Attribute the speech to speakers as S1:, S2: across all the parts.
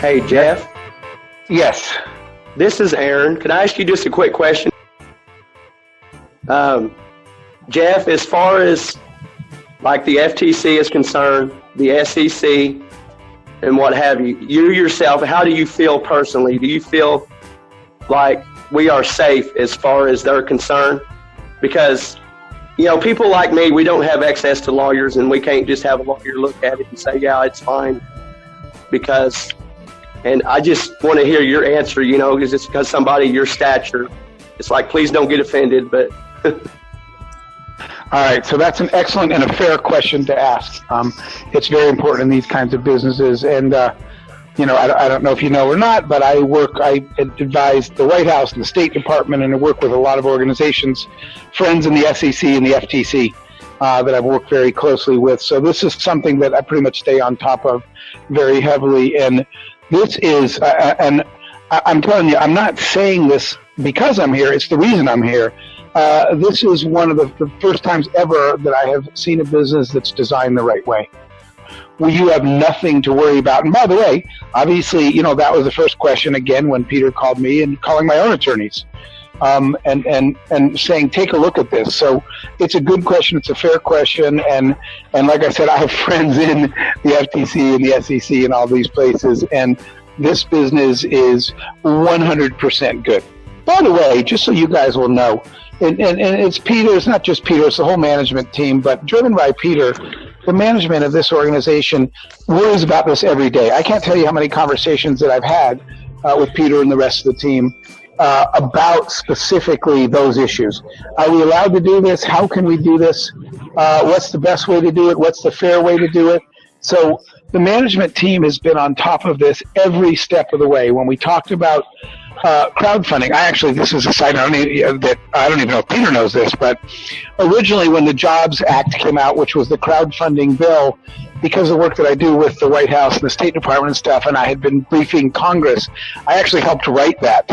S1: Hey, Jeff.
S2: Yes.
S1: This is Aaron. Can I ask you just a quick question? Jeff, as far as like the FTC is concerned, the SEC and what have you, you yourself, how do you feel personally? Do you feel like we are safe as far as they're concerned? Because, you know, people like me, we don't have access to lawyers, and we can't just have a lawyer look at it and say, yeah, it's fine. And I just want to hear your answer, you know, because it's because somebody your stature. It's like, please don't get offended, but...
S2: All right, so that's an excellent and a fair question to ask. It's very important in these kinds of businesses, and you know, I don't know if you know or not, but I advise the White House and the State Department, and I work with a lot of organizations, friends in the SEC and the FTC that I've worked very closely with. So this is something that I pretty much stay on top of very heavily, and this is, and I'm telling you, I'm not saying this because I'm here. It's the reason I'm here. This is one of the first times ever that I have seen a business that's designed the right way, where you have nothing to worry about. And by the way, obviously, you know, that was the first question again when Peter called me and calling my own attorneys and saying, take a look at this. So it's a good question. It's a fair question. And like I said, I have friends in the FTC and the SEC and all these places. And this business is 100% good. By the way, just so you guys will know, and it's Peter, it's not just Peter, it's the whole management team, but driven by Peter, the management of this organization worries about this every day. I can't tell you how many conversations that I've had with Peter and the rest of the team about specifically those issues. Are we allowed to do this? How can we do this? What's the best way to do it? What's the fair way to do it? So the management team has been on top of this every step of the way. When we talked about crowdfunding, this is a side note that I don't even know if Peter knows this, but originally when the Jobs Act came out, which was the crowdfunding bill, because of the work that I do with the White House and the State Department and stuff, and I had been briefing Congress, I actually helped write that.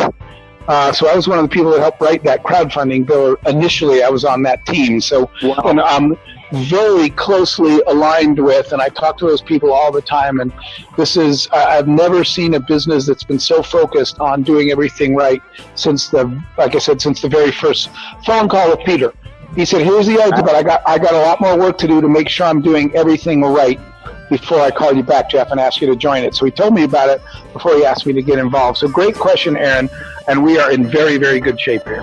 S2: So I was one of the people that helped write that crowdfunding bill. Initially, I was on that team. So wow. And I'm very closely aligned with, and I talk to those people all the time. And this is, I've never seen a business that's been so focused on doing everything right since like I said, since the very first phone call with Peter. He said, here's the idea, but I got a lot more work to do to make sure I'm doing everything right before I call you back, Jeff, and ask you to join it. So he told me about it before he asked me to get involved. So great question, Aaron, and we are in very, very good shape here.